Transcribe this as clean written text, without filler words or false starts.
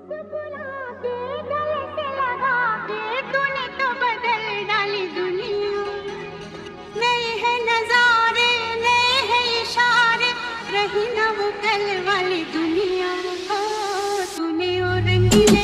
मुस्कुरा के गले से लगा के तूने तो बदल डाली दुनिया। नए हैं नजारे, नए हैं इशारे, रही ना वो कल वाली दुनिया। ओ तूने और रंगीले